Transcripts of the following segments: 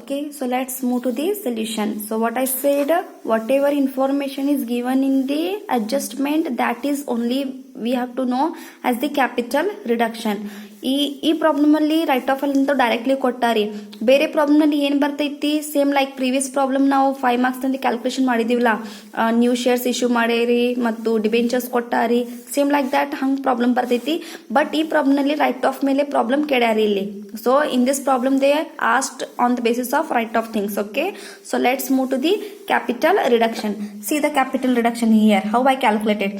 Okay, so let's move to the solution. So what I said, whatever information is given in the adjustment, that is only we have to know as the capital reduction. ಈ problem ಅಲ್ಲಿ right of ಅಲ್ಲಿ directly ಕೊಟ್ಟಾರಿ. ಬೇರೆ problem ನಲ್ಲಿ ಏನ್ ಬರ್ತೈತಿ, same like previous problem ನಾವು 5 marks ನಲ್ಲಿ calculation ಮಾಡಿದಿವಲ್ಲ, new shares issue ಮಾಡೇರಿ ಮತ್ತು debentures Kottari, same like that hang problem ಬರ್ತೈತಿ. ಬಟ್ ಈ ಪ್ರಾಬ್ಲಮ್ ನಲ್ಲಿ ರೈಟ್ ಆಫ್ ಮೇಲೆ ಪ್ರಾಬ್ಲಮ್ ಕೆಡ್ಯಾರಿ ಇಲ್ಲಿ. So in this problem they asked on the basis of right of things. Okay, so let's move to the capital reduction. See the capital reduction here, how I calculated.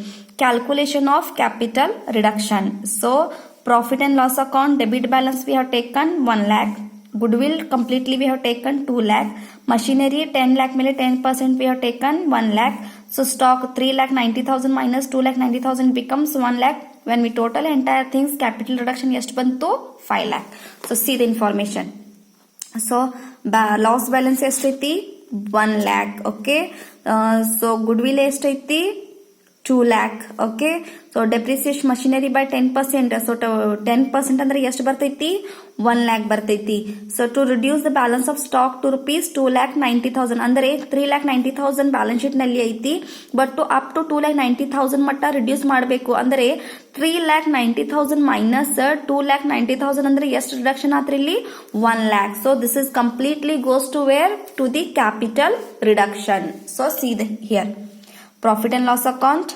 Calculation of capital reduction. So profit and loss account, debit balance we have taken 1 lakh. Goodwill completely we have taken 2 lakh. Machinery 10 lakh ಮೇಲೆ 10% we have taken 1 lakh. So stock 3,90,000 minus 2,90,000 becomes 1 lakh. When we total entire things, capital reduction ಎಷ್ಟು ಬಂತು 5 lakh. So see the information. So loss balance ಎಷ್ಟೈತಿ 1 lakh. Okay, so goodwill ಎಷ್ಟೈತಿ 2 lakh. Okay, so depreciation machinery by 10%. So 10% ಅಂದ್ರೆ ಎಷ್ಟು ಬರ್ತೈತಿ 1 lakh ಬರ್ತೈತಿ. So to reduce the balance of stock to rupees 2,90,000 ಅಂದ್ರೆ 3,90,000 balance sheet ನಲ್ಲಿ ಐತಿ. But to up to 2,90,000 ಮಟ್ಟ ರಿಡ್ಯೂಸ್ ಮಾಡಬೇಕು ಅಂದ್ರೆ 3,90,000 ಮೈನಸ್ 2,90,000 ಅಂದ್ರೆ ಎಷ್ಟು ರಿಡಕ್ಷನ್ ಆತ್ರಿ ಇಲ್ಲಿ 1 lakh. So this is completely goes to where, to the capital reduction. So see the here. Profit and loss account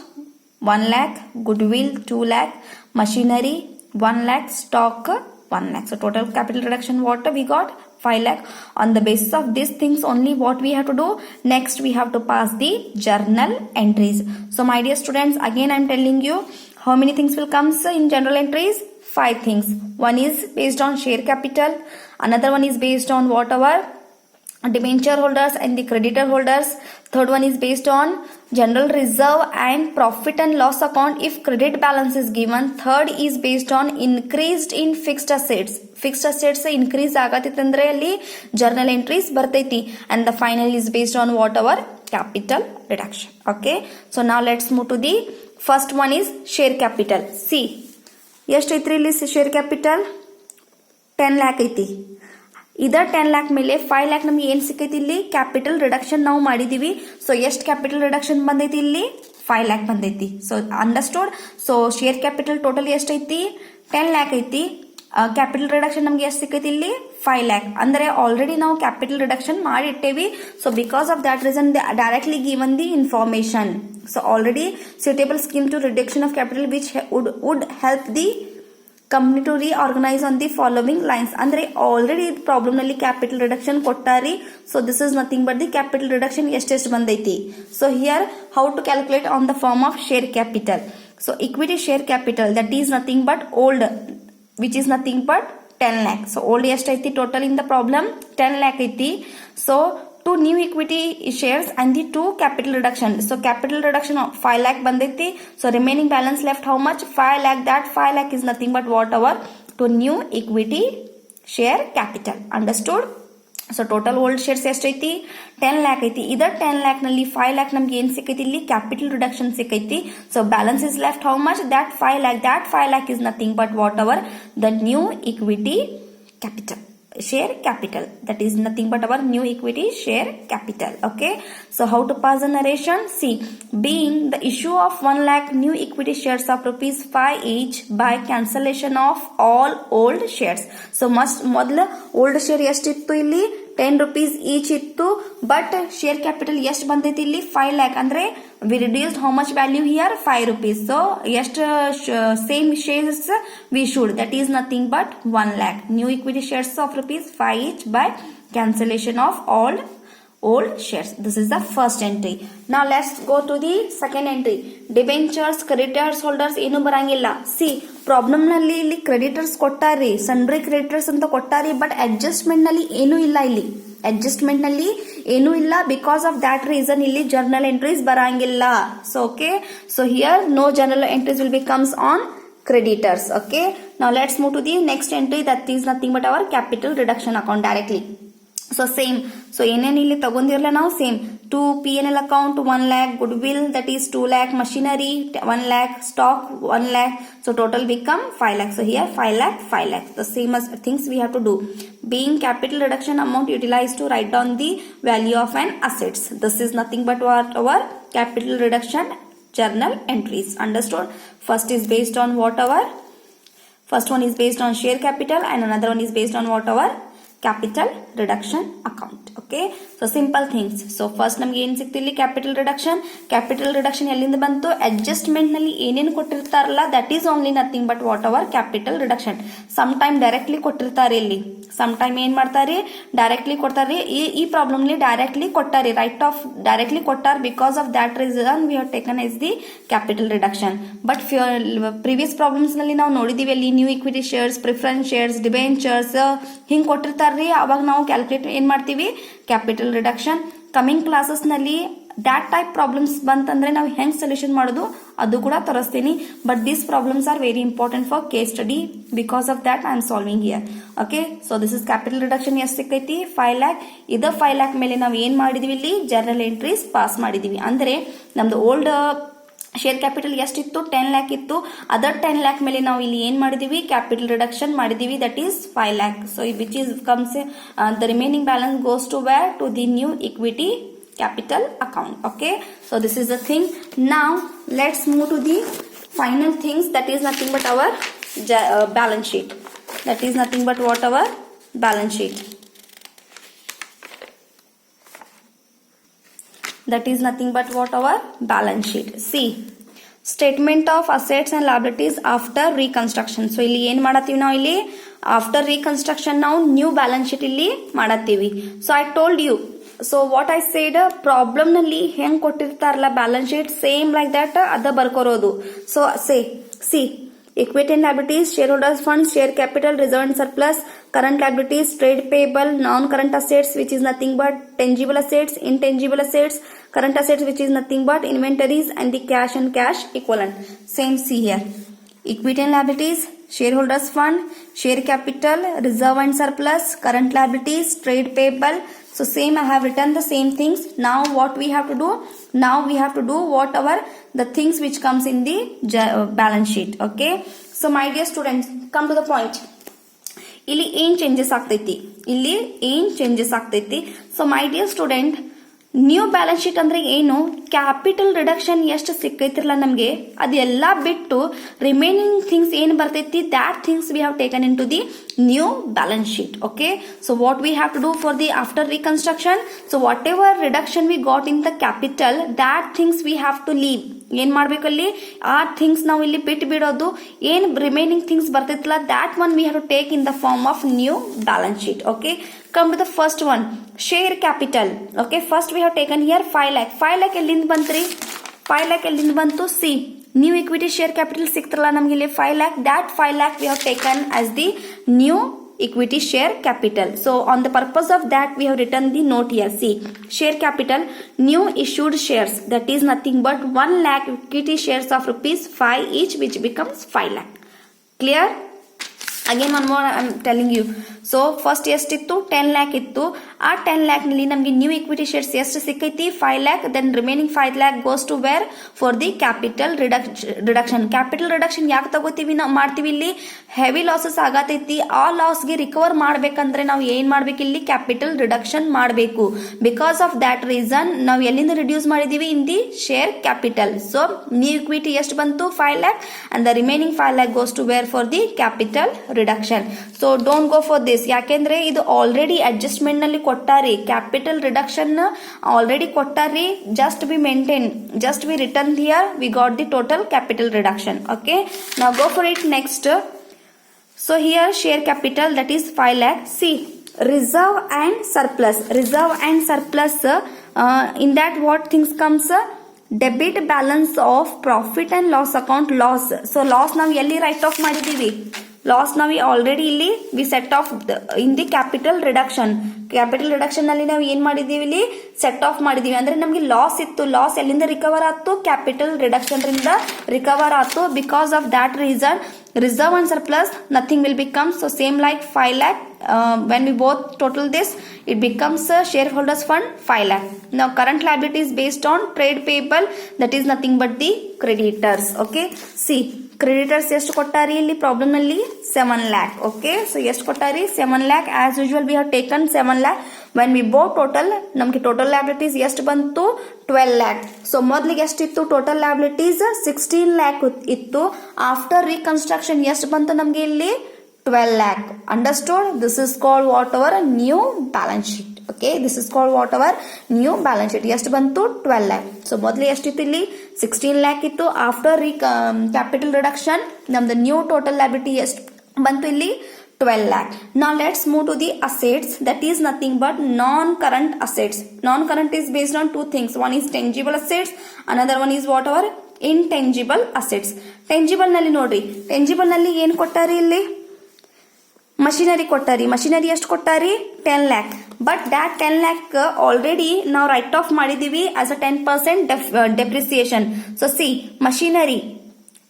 1 lakh, goodwill 2 lakh, machinery 1 lakh, stock 1 lakh. So total capital reduction what we got 5 lakh. On the basis of these things only what we have to do, next we have to pass the journal entries. So my dear students, again I am telling you how many things will come in journal entries. 5 things. One is based on share capital, another one is based on whatever debenture holders and the creditor holders. Third one is based on general reserve and profit and loss account if credit balance is given. Third is based on increased in fixed assets. Fixed assets increase ಆಗತೈತಂದ್ರೆ ಅಲ್ಲಿ journal entries ಬರ್ತೈತಿ. And the final is based on whatever capital reduction. Okay, so now let's move to the first one is share capital. See, ಎಷ್ಟೈತ್ರಿ ಇಲ್ಲಿ share capital 10 lakh ಐತಿ. ಇದರ 10 lakh ಮೇಲೆ 5 lakh ನಮ್ಗೆ ಏನ್ ಸಿಕ್ಕೈತಿ ಇಲ್ಲಿ ಕ್ಯಾಪಿಟಲ್ ರಿಡಕ್ಷನ್ ನಾವು ಮಾಡಿದೀವಿ. ಸೊ ಎಷ್ಟು ಕ್ಯಾಪಿಟಲ್ ರಿಡಕ್ಷನ್ ಬಂದೈತಿ ಇಲ್ಲಿ 5 lakh ಬಂದೈತಿ. So understood. So share capital total ಎಷ್ಟೈತಿ 10 lakh ಐತಿ. ಕ್ಯಾಪಿಟಲ್ ರಿಡಕ್ಷನ್ ನಮ್ಗೆ ಎಷ್ಟು ಸಿಕ್ಕೈತಿ ಇಲ್ಲಿ 5 lakh. ಅಂದ್ರೆ ಆಲ್ರೆಡಿ ನಾವು ಕ್ಯಾಪಿಟಲ್ ರಿಡಕ್ಷನ್ ಮಾಡಿ ಇಟ್ಟೇವಿ. So because of that reason they directly given the information. So already suitable scheme to reduction of capital which would help the company to reorganize on the following lines. ಅಂದ್ರೆ already problem ನಲ್ಲಿ capital reduction ಕೊಟ್ಟಾರಿ. So this is nothing but the capital reduction ಎಷ್ಟೆಷ್ಟು ಬಂದೈತಿ. So here how to calculate on the form of share capital. So equity share capital that is nothing but old which is nothing but 10 lakh. So old ಎಷ್ಟೈತಿ total in the problem 10 lakh ಐತಿ. So two new equity shares and the 2 capital reduction. So capital reduction of 5 lakh banditi. So remaining balance left how much 5 lakh. That 5 lakh is nothing but whatever to new equity share capital. Understood? So total old shares ಎಷ್ಟೈತಿ 10 lakh ಐತಿ. ಇದರ 10 lakh ನಲ್ಲಿ 5 lakh ನಮ್ಗೆ ಏನ್ ಸಿಕ್ಕೈತಿ ಇಲ್ಲಿ capital reduction ಸಿಕ್ಕೈತಿ. So balance is left how much that 5 lakh. That 5 lakh is nothing but whatever the new equity capital. Share capital, that is nothing but our new equity share capital. Okay, so how to pass the narration? See, being the issue of 1 lakh new equity shares of rupees 5 each by cancellation of all old shares. So must ಮೊದಲ old share ಎಷ್ಟಿತ್ತು ಇಲ್ಲಿ 10 rupees each ಇತ್ತು. But share capital ಎಷ್ಟು ಬಂದೈತಿ ಇಲ್ಲಿ 5 lakh. ಅಂದ್ರೆ we reduced how much value here 5 rupees. So ಎಷ್ಟು same shares we should, that is nothing but 1 lakh new equity shares of rupees 5 each by cancellation of all old shares. This is the first entry. Now let's go to the second entry. Debentures, creditors holders ಏನು ಬರಂಗಿಲ್ಲ. See, problem ನಲ್ಲಿ ಇಲ್ಲಿ creditors ಕೊಟ್ಟಾರಿ, sundry creditors ಅಂತ ಕೊಟ್ಟಾರಿ. But adjustment ನಲ್ಲಿ ಏನೂ ಇಲ್ಲ ಇಲ್ಲಿ. Adjustment ನಲ್ಲಿ ಏನೂ ಇಲ್ಲ. ಬಿಕಾಸ್ ಆಫ್ ದಾಟ್ ರೀಸನ್ ಇಲ್ಲಿ ಜರ್ನಲ್ ಎಂಟ್ರೀಸ್ ಬರಂಗಿಲ್ಲ. So okay, so here no journal entries will be comes on creditors. Okay, now let's move to the next entry, that is nothing but our capital reduction account directly. So same, so ಏನೇನು ಇಲ್ಲಿ ತಗೊಂಡಿರಲ್ಲ ನಾವು same to P&L account 1 lakh, goodwill that is 2 lakh, machinery 1 lakh, stock 1 lakh, so total become 5 lakh. So here 5 lakh, the same as things we have to do. Being capital reduction amount utilized to write down the value of an assets. This is nothing but what our capital reduction journal entries. Understood? First is based on what our first one is based on share capital and another one is based on what our capital reduction account. Okay, so simple things. So first ನಮಗೆ ಏನು ಸಿಕ್ತು ಇಲ್ಲಿ capital reduction ಎಲ್ಲಿಂದ ಬಂತು? Adjustment ನಲ್ಲಿ ಏನೇನು ಕೊಟ್ಟಿರ್ತಾರಲ್ಲ that is only nothing but what our capital reduction. Some time directly ಕೊಟ್ಟಿರ್ತಾರೆ, ಇಲ್ಲಿ ಸಮ್ ಟೈಮ್ ಏನ್ ಮಾಡ್ತಾರೆ ಡೈರೆಕ್ಟ್ಲಿ ಕೊಡ್ತಾರೆ. ಈ ಪ್ರಾಬ್ಲಮ್ ಲಿ ಡೈರೆಕ್ಟ್ಲಿ ಕೊಟ್ಟಾರೆ, ರೈಟ್ ಆಫ್ ಡೈರೆಕ್ಟ್ಲಿ ಕೊಟ್ಟಾರ. Because of that reason we have taken as the capital reduction. But previous problems ನಲ್ಲಿ ನಾವು ನೋಡಿದೀವಿ ಅಲ್ಲಿ new equity shares, preference shares, debentures ಹಿಂಗ್ ಕೊಟ್ಟಿರ್ತಾರ್ರಿ. ಅವಾಗ ನಾವು ಕ್ಯಾಲ್ಕುಲೇಟ್ ಏನ್ ಮಾಡ್ತೀವಿ ಕ್ಯಾಪಿಟಲ್ ರಿಡಕ್ಷನ್. ಕಮಿಂಗ್ ಕ್ಲಾಸಸ್ ನಲ್ಲಿ ದ್ಯಾಟ್ ಟೈಪ್ ಪ್ರಾಬ್ಲಮ್ಸ್ ಬಂತಂದ್ರೆ ನಾವು ಹೆಂಗ್ ಸೊಲ್ಯೂಷನ್ ಮಾಡೋದು ಅದು ಕೂಡ ತೋರಿಸ್ತೀನಿ. But these problems are very important for case study. Because of that I am solving here. Okay, so this is capital reduction. ಎಷ್ಟು ಸಿಕ್ಕೈತಿ? 5 lakh. ಇದ 5 lakh ಮೇಲೆ ನಾವು ಏನ್ ಮಾಡಿದೀವಿ ಇಲ್ಲಿ ಜರ್ನಲ್ ಎಂಟ್ರೀಸ್ ಪಾಸ್ ಮಾಡಿದೀವಿ. ಅಂದ್ರೆ ನಮ್ದು ಓಲ್ಡ್ ಶೇರ್ ಕ್ಯಾಪಿಟಲ್ ಎಷ್ಟಿತ್ತು? 10 lakh ಇತ್ತು. ಅದರ್ 10 lakh ಮೇಲೆ ನಾವು ಇಲ್ಲಿ ಏನ್ ಮಾಡಿದೀವಿ ಕ್ಯಾಪಿಟಲ್ ರಿಡಕ್ಷನ್ ಮಾಡಿದೀವಿ, that is 5 lakh. So which is comes the remaining balance goes to where? To the new equity capital account. Okay, so this is the thing. Now let's move to the final things, that is nothing but our balance sheet. That is nothing but what our balance sheet. That is nothing but what our balance sheet. See, statement of assets and liabilities after reconstruction. So ಇಲ್ಲಿ ಏನ್ ಮಾಡತ್ತೀವಿ ನಾವು ಇಲ್ಲಿ after reconstruction ನಾವು new balance sheet ಇಲ್ಲಿ ಮಾಡತ್ತೀವಿ. So I told you, so what I said problem ನಲ್ಲಿ ಹೆಂಗ್ ಕೊಟ್ಟಿರ್ತಾರಲ್ಲ balance sheet same like that ಅದ ಬರ್ಕೋರೋದು. So see equity and liabilities, shareholders funds, share capital, reserve and surplus, current liabilities, trade payable, non-current assets which is nothing but tangible assets, intangible assets, current assets which is nothing but inventories, and the cash and cash equivalent. Same see here. Equity and liabilities, shareholders fund, share capital, reserve and surplus, current liabilities, trade payable. So same I have written the same things. Now what we have to do? Now we have to do whatever the things which comes in the balance sheet. Okay. So my dear students, come to the point. ಇಲ್ಲಿ ಏನ್ changes ಆಗ್ತೈತಿ? So my dear student, new balance sheet ಅಂದ್ರೆ ಏನು? Capital reduction ಎಷ್ಟು ಸಿಕ್ಕೈತಿರಲ್ಲ ನಮ್ಗೆ ಅದೆಲ್ಲ ಬಿಟ್ಟು remaining things ಏನ್ ಬರ್ತೈತಿ that things we have taken in to the new balance sheet. Okay, so what we have to do for the after reconstruction? So whatever reduction we got in the capital that things we have to leave. ಏನ್ ಮಾಡ್ಬೇಕಲ್ಲಿ ಆ things ನಾವು ಇಲ್ಲಿ ಬಿಟ್ಟು ಬಿಡೋದು. ಏನ್ remaining things ಬರ್ತೈತಿಲ್ಲ that one we have to take in the form of new balance sheet. Okay, come to the first one, share capital. Okay, first we have taken here 5 lakh. 5 lakh ಎಲ್ಲಿಂದ ಬಂತ್ರಿ? 5 lakh ಎಲ್ಲಿಂದ ಬಂತು? See new equity share capital ಸಿಕ್ತರಲ್ಲ ನಮ್ಗೆ ಇಲ್ಲಿ 5 lakh. that 5 lakh we have taken as the new equity share capital. So on the purpose of that we have written the note here. See, share capital, new issued shares, that is nothing but 1 lakh equity shares of rupees 5 each, which becomes 5 lakh. Clear? Again one more I am telling you. So first ಎಷ್ಟಿತ್ತು? 10 lakh ಇತ್ತು. ಆ 10 lakh ನಲ್ಲಿ ನಮಗೆ new equity shares ಎಷ್ಟು ಸಿಕ್ಕೈತಿ? 5 lakh. Then remaining 5 lakh goes to where? For the capital reduction. Capital reduction ಯಾಕೆ ತಗೋತೀವಿ ನಾವು ಮಾಡ್ತೀವಿ ಇಲ್ಲಿ? ಹೆವಿ ಲಾಸಸ್ ಆಗತೈತಿ. ಆ ಲಾಸ್ ಗೆ ರಿಕವರ್ ಮಾಡ್ಬೇಕಂದ್ರೆ ನಾವು ಏನ್ ಮಾಡ್ಬೇಕು ಇಲ್ಲಿ? ಕ್ಯಾಪಿಟಲ್ ರಿಡಕ್ಷನ್ ಮಾಡಬೇಕು. ಬಿಕಾಸ್ ಆಫ್ ದಟ್ ರೀಸನ್ ನಾವು ಎಲ್ಲಿಂದ ರಿಡ್ಯೂಸ್ ಮಾಡಿದೀವಿ? In the share capital. So new equity ಎಷ್ಟು ಬಂತು? 5 lakh and the remaining 5 lakh goes to where? For the capital reduction. So don't go for this. ಯಾಕೆಂದ್ರೆ ಇದು already adjustment ನಲ್ಲಿ ಕೊಟ್ಟಾರಿ. Capital reduction already ಕೊಟ್ಟಾರಿ. Just be maintain, just be return here we got the total capital reduction. Okay, now go for it next. So here share capital, that is 5 lakh. See, reserve and surplus. Reserve and surplus, in that what things comes? Debit balance of profit and loss account. Loss. So loss ನಾವು ಎಲ್ಲಿ write off ಮಾಡಿದೀವಿ? Loss ನಾವು already ಇಲ್ಲಿ we set off in the capital reduction. Capital reduction ನಲ್ಲಿ ನಾವು ಏನ್ ಮಾಡಿದೀವಿ? ಇಲ್ಲಿ ಸೆಟ್ ಆಫ್ ಮಾಡಿದೀವಿ. ಅಂದ್ರೆ ನಮ್ಗೆ ಲಾಸ್ ಇತ್ತು. ಲಾಸ್ ಎಲ್ಲಿಂದ ರಿಕವರ್ ಆಯ್ತು? ಕ್ಯಾಪಿಟಲ್ ರಿಡಕ್ಷನ್ ರಿಂದ ರಿಕವರ್ ಆಯ್ತು. Because of that reason reserve and surplus nothing will become. So same like 5 lakh When we both total this, it becomes shareholders fund 5 lakh. Now current liability is based on trade payable, that is nothing but the creditors. Okay, see creditors ಎಷ್ಟು ಕೊಟ್ಟಾರಿ ಇಲ್ಲಿ problem ನಲ್ಲಿ 7 lakh. Okay, so ಎಷ್ಟು ಕೊಟ್ಟಾರಿ 7 lakh. As usual we have taken 7 lakh. When we bought total, ನಮಗೆ total liabilities ಎಷ್ಟು ಬಂತು 12 lakh. So ಮೊದಲಿಗೆ ಎಷ್ಟಿತ್ತು total liabilities 16 lakh ಇತ್ತು. After reconstruction ಎಷ್ಟು ಬಂತು ನಮಗೆ ಇಲ್ಲಿ 12 lakh. Understood? This is called whatever new balance sheet. Okay, this is called whatever new balance sheet. ಎಷ್ಟು ಬಂತು 12 lakh. So ಮೊದಲು ಎಷ್ಟಿತ್ತು ಇಲ್ಲಿ 16 lakh ಇತ್ತು. After capital reduction ನಮ್ದು new total liability ಎಷ್ಟು ಬಂತು ಇಲ್ಲಿ 12 lakh. Now let's move to the assets. That is nothing but non-current assets. Non-current is based on two things. One is tangible assets. Another one is whatever intangible assets. Tangible ನಲ್ಲಿ ನೋಡ್ರಿ, tangible ನಲ್ಲಿ ಏನು ಕೊಟ್ಟಾರಿ ಇಲ್ಲಿ machinery ಕೊಟ್ಟಾರಿ. Machinery ಎಷ್ಟು ಕೊಟ್ಟಾರಿ 10 lakh. But that 10 lakh already ನಾವು right off ಮಾಡಿದೀವಿ as a 10% depreciation. So C machinery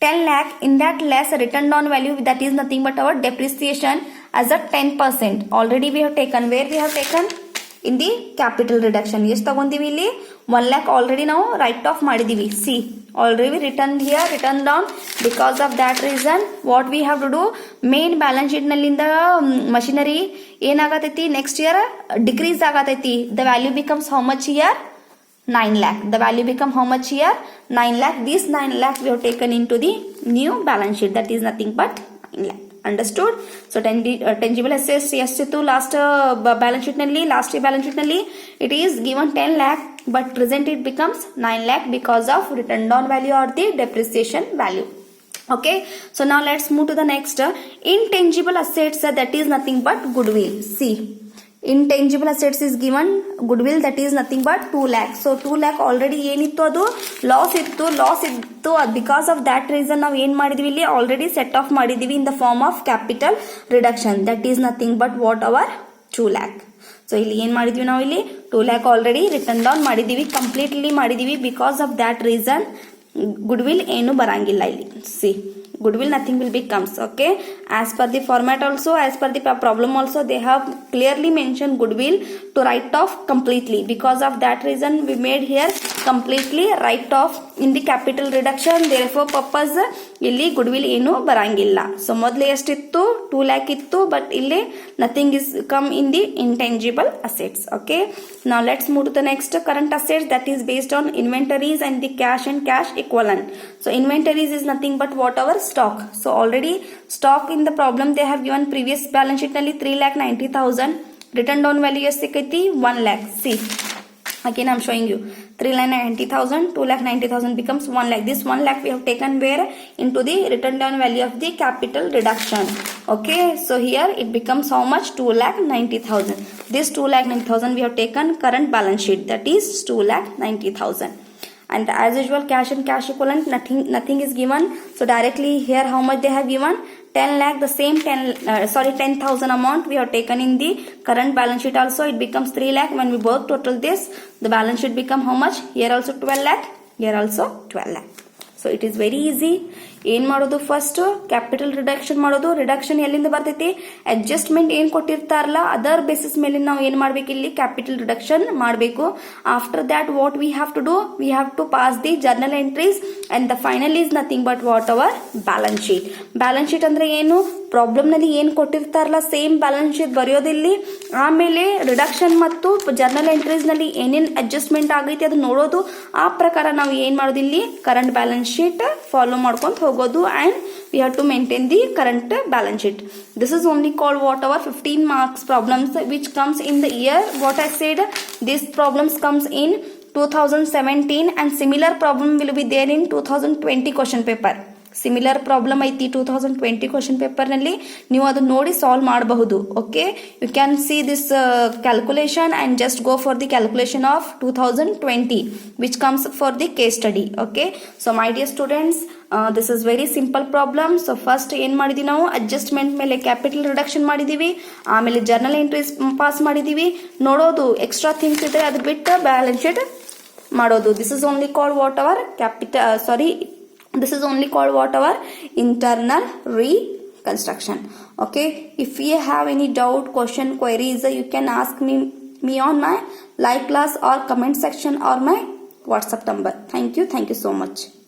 10 lakh, in that less return on value, that is nothing but our depreciation as a 10%. Already we have taken, where we have taken in the capital reduction. ಎಷ್ಟು ತಗೊಂಡಿವಿ ಇಲ್ಲಿ 1 lakh already ನಾವು right off ಮಾಡಿದೀವಿ. C already written here, written down. Because of that reason what we have to do, main balance sheet ನಲ್ಲಿಂದ machinery ಏನಾಗತೈತಿ next year decrease ಆಗತೈತಿ. The value becomes how much here 9 lakh. The value become how much here 9 lakh. This 9 lakh we have taken into the new balance sheet, that is nothing but 9 lakh. Understood? So tangible assets ಎಷ್ಟಿತ್ತು last balance sheet ನಲ್ಲಿ, last balance sheet ನಲ್ಲಿ it is given 10 lakh, but present it becomes 9 lakh because of return on value or the depreciation value. Okay, so now let's move to the next intangible assets. That is nothing but goodwill. See, intangible assets is given goodwill, that is nothing but 2 lakh. So 2 lakh already ಏನಿತ್ತು ಅದು loss ಇತ್ತು. Because of that reason ನಾವು ಏನ್ ಮಾಡಿದ್ವಿ ಇಲ್ಲಿ already set off ಮಾಡಿದೀವಿ in the form of capital reduction. That is nothing but what our 2 lakh. ಸೊ ಇಲ್ಲಿ ಏನ್ ಮಾಡಿದ್ವಿ ನಾವು ಇಲ್ಲಿ 2 lakh ಆಲ್ರೆಡಿ ರಿಟರ್ನ್ ಡೌನ್ ಮಾಡಿದೀವಿ, ಕಂಪ್ಲೀಟ್ಲಿ ಮಾಡಿದೀವಿ. Because of that reason goodwill ಏನು ಬರಂಗಿಲ್ಲ ಇಲ್ಲಿ. See goodwill nothing will be comes. Okay, as per the format also, as per the problem also, they have clearly mentioned goodwill to write off completely. Because of that reason we made here completely write off in the capital reduction. Therefore purpose ಇಲ್ಲಿ goodwill ಏನು ಬರಂಗಿಲ್ಲ. So ಮೊದಲು ಎಷ್ಟಿತ್ತು 2 lakh ಇತ್ತು, but ಇಲ್ಲಿ nothing is come in the intangible assets. Okay, now let's move to the next current assets, that is based on inventories and the cash and cash equivalent. So inventories is nothing but whatever stock. So already stock in the problem they have given previous balance sheet ನಲ್ಲಿ 3,90,000. Return down value ಎಷ್ಟು ಸಿಕ್ಕೈತಿ 1 lakh. See, again I am showing you 3,90,000, 2,90,000 becomes 1 lakh. This 1 lakh we have taken where into the return down value of the capital reduction. Okay, so here it becomes how much 2,90,000. This 2,90,000 we have taken current balance sheet, that is 2,90,000. And as usual cash and cash equivalent nothing is given. So directly here how much they have given 10 lakh, the same 10,000 amount we have taken in the current balance sheet also. It becomes 3 lakh. When we both total this, the balance sheet become how much? Here also 12 lakh, here also 12 lakh. So it is very easy. ಏನ್ ಮಾಡೋದು, first capital reduction ಮಾಡೋದು. Reduction ಎಲ್ಲಿಂದ ಬರ್ತೈತಿ, adjustment ಏನ್ ಕೊಟ್ಟಿರ್ತಾರಲ್ಲ other basis ಮೇಲೆ ನಾವು ಏನ್ ಮಾಡ್ಬೇಕು ಇಲ್ಲಿ ಕ್ಯಾಪಿಟಲ್ ರಿಡಕ್ಷನ್ ಮಾಡಬೇಕು. After that what we have to do, we have to pass the journal entries and the final is nothing but what our balance sheet. Balance sheet ಅಂದ್ರೆ ಏನು, problem ನಲ್ಲಿ ಏನ್ ಕೊಟ್ಟಿರ್ತಾರಲ್ಲ ಸೇಮ್ ಬ್ಯಾಲೆನ್ಸ್ ಶೀಟ್ ಬರೆಯೋದಿಲ್ಲಿ. ಆಮೇಲೆ reduction ಮತ್ತು journal entries ನಲ್ಲಿ ಏನೇನ್ ಅಡ್ಜಸ್ಟ್ಮೆಂಟ್ ಆಗೈತಿ ಅದು ನೋಡೋದು. ಆ ಪ್ರಕಾರ ನಾವು ಏನ್ ಮಾಡೋದು ಇಲ್ಲಿ ಕರೆಂಟ್ ಬ್ಯಾಲೆನ್ಸ್ ಶೀಟ್ ಫಾಲೋ ಮಾಡ್ಕೊಂತ ಹೋಗೋದು. and we have to maintain the current balance sheet. This is only called whatever 15 marks problems which comes in the year. What I said, these problems comes in 2017 and similar problem will be there in 2020 question paper. Similar problem ಐತಿ 2020 question paper ನಲ್ಲಿ, ನೀವು ಅದನ್ನ ನೋಡಿ solve ಮಾಡಬಹುದು. Okay, you can see this calculation and just go for the calculation of 2020 which comes for the case study. Okay, so my dear students, this is very simple problem. So first ಏನ್ ಮಾಡಿದೀವಿ ನಾವು, adjustment ಮೇಲೆ capital reduction ಮಾಡಿದೀವಿ, ಆಮೇಲೆ journal entries pass ಮಾಡಿದೀವಿ. ನೋಡೋದು extra things ಇದ್ರೆ ಅದು ಬಿಟ್ಟು ಬ್ಯಾಲೆನ್ಸ್ ಶೀಟ್ ಮಾಡೋದು. This is only called what our internal construction. Okay, if you have any doubt, question, queries, you can ask me on my live class or comment section or my WhatsApp number. Thank you so much.